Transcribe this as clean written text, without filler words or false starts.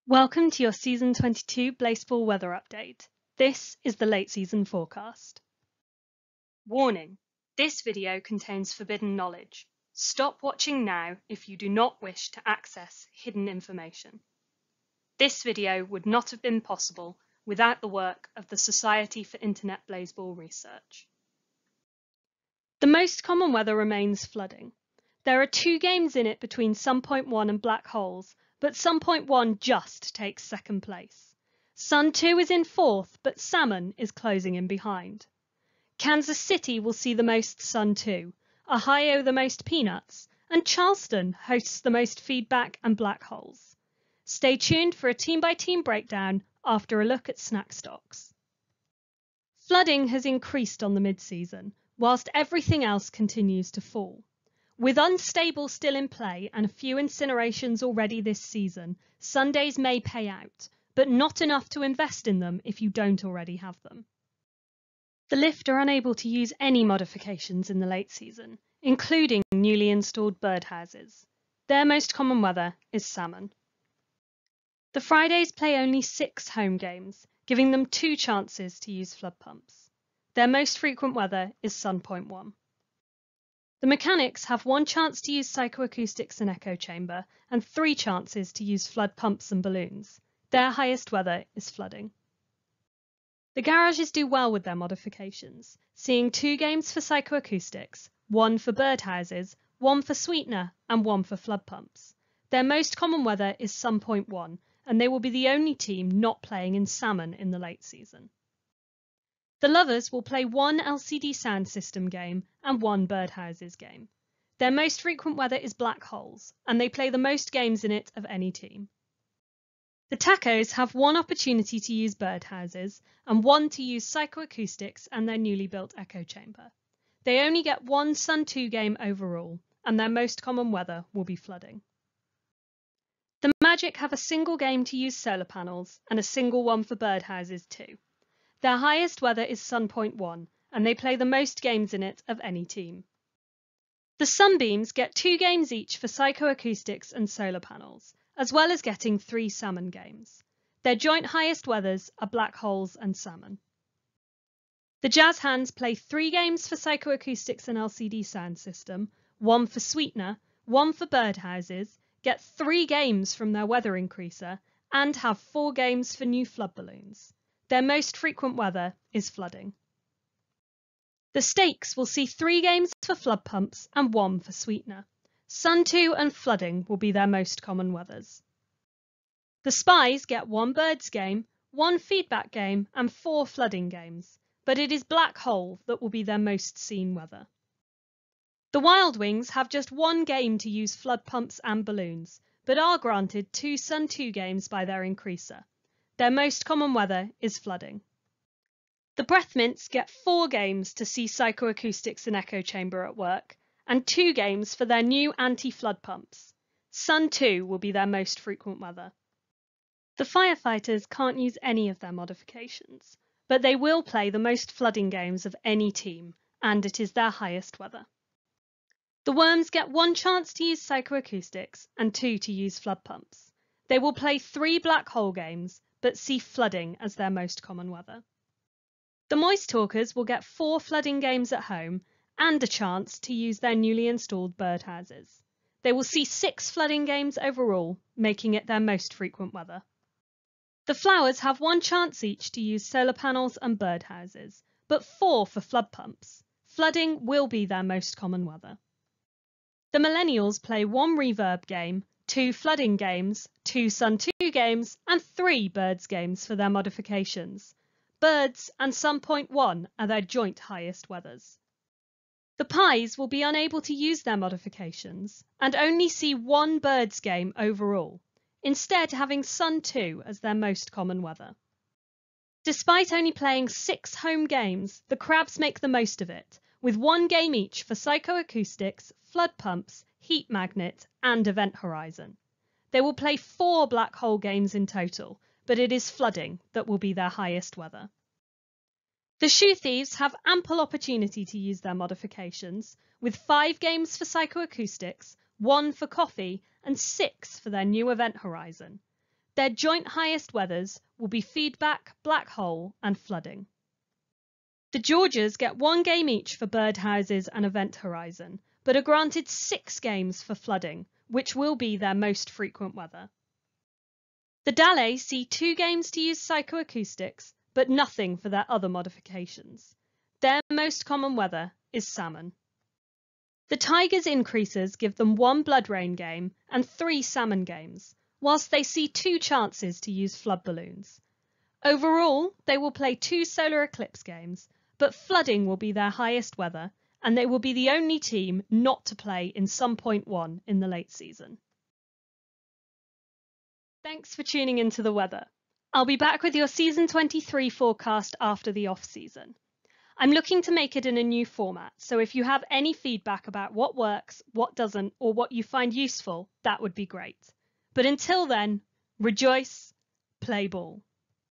Welcome to your Season 22 Blaseball weather update. This is the late season forecast. Warning: this video contains forbidden knowledge. Stop watching now if you do not wish to access hidden information. This video would not have been possible without the work of the Society for Internet Blaseball Research. The most common weather remains flooding. There are 2 games in it between Sun Point 1 and Black Holes, but Sun Point 1 just takes second place. Sun 2 is in 4th, but Salmon is closing in behind. Kansas City will see the most Sun 2, Ohio the most Peanuts, and Charleston hosts the most Feedback and Black Holes. Stay tuned for a team-by-team breakdown after a look at snack stocks. Flooding has increased on the mid-season, whilst everything else continues to fall. With Unstable still in play and a few incinerations already this season, Sundays may pay out, but not enough to invest in them if you don't already have them. The Lift are unable to use any modifications in the late season, including newly installed birdhouses. Their most common weather is salmon. The Fridays play only 6 home games, giving them 2 chances to use flood pumps. Their most frequent weather is Sun Point 1. The Mechanics have 1 chance to use psychoacoustics and echo chamber, and 3 chances to use flood pumps and balloons. Their highest weather is flooding. The Garages do well with their modifications, seeing 2 games for psychoacoustics, 1 for birdhouses, 1 for sweetener, and 1 for flood pumps. Their most common weather is Sun Point 1, and they will be the only team not playing in salmon in the late season. The Lovers will play 1 LCD sound system game and 1 birdhouses game. Their most frequent weather is Black Holes, and they play the most games in it of any team. The Tacos have 1 opportunity to use birdhouses and 1 to use psychoacoustics and their newly built echo chamber. They only get 1 Sun 2 game overall, and their most common weather will be flooding. The Magic have a single game to use solar panels and a single one for birdhouses too. Their highest weather is Sun Point 1, and they play the most games in it of any team. The Sunbeams get 2 games each for psychoacoustics and solar panels, as well as getting 3 salmon games. Their joint highest weathers are Black Holes and salmon. The Jazz Hands play 3 games for psychoacoustics and LCD sound system, 1 for sweetener, 1 for birdhouses, get 3 games from their weather increaser, and have 4 games for new flood balloons. Their most frequent weather is flooding. The Stakes will see 3 games for flood pumps and 1 for sweetener. Sun 2 and flooding will be their most common weathers. The Spies get 1 birds game, 1 feedback game and 4 flooding games, but it is Black Hole that will be their most seen weather. The Wild Wings have just 1 game to use flood pumps and balloons, but are granted 2 Sun 2 games by their increaser. Their most common weather is flooding. The Breath Mints get 4 games to see psychoacoustics and echo chamber at work, and 2 games for their new anti-flood pumps. Sun 2 will be their most frequent weather. The Firefighters can't use any of their modifications, but they will play the most flooding games of any team, and it is their highest weather. The Worms get 1 chance to use psychoacoustics and 2 to use flood pumps. They will play 3 Black Hole games, but see flooding as their most common weather. The Moist Talkers will get 4 flooding games at home and a chance to use their newly installed birdhouses. They will see 6 flooding games overall, making it their most frequent weather. The Flowers have 1 chance each to use solar panels and birdhouses, but 4 for flood pumps. Flooding will be their most common weather. The Millennials play 1 reverb game, 2 flooding games, 2 Sun 2 games, and 3 birds games for their modifications. Birds and Sun Point 1 are their joint highest weathers. The Pies will be unable to use their modifications and only see 1 birds game overall, instead having Sun 2 as their most common weather. Despite only playing 6 home games, the Crabs make the most of it, with 1 game each for psychoacoustics, flood pumps, heat magnet, and event horizon. They will play 4 Black Hole games in total, but it is flooding that will be their highest weather. The Shoe Thieves have ample opportunity to use their modifications, with 5 games for psychoacoustics, 1 for coffee, and 6 for their new event horizon. Their joint highest weathers will be feedback, black hole, and flooding. The Georgias get 1 game each for birdhouses and event horizon, but are granted 6 games for flooding, which will be their most frequent weather. The Dallets see 2 games to use psychoacoustics, but nothing for their other modifications. Their most common weather is salmon. The Tigers' increases give them 1 blood rain game and 3 salmon games, whilst they see 2 chances to use flood balloons. Overall, they will play 2 solar eclipse games, but flooding will be their highest weather, and they will be the only team not to play in some point 1 in the late season. Thanks for tuning into the weather. I'll be back with your season 23 forecast after the off-season. I'm looking to make it in a new format, so if you have any feedback about what works, what doesn't, or what you find useful, that would be great. But until then, rejoice, play ball.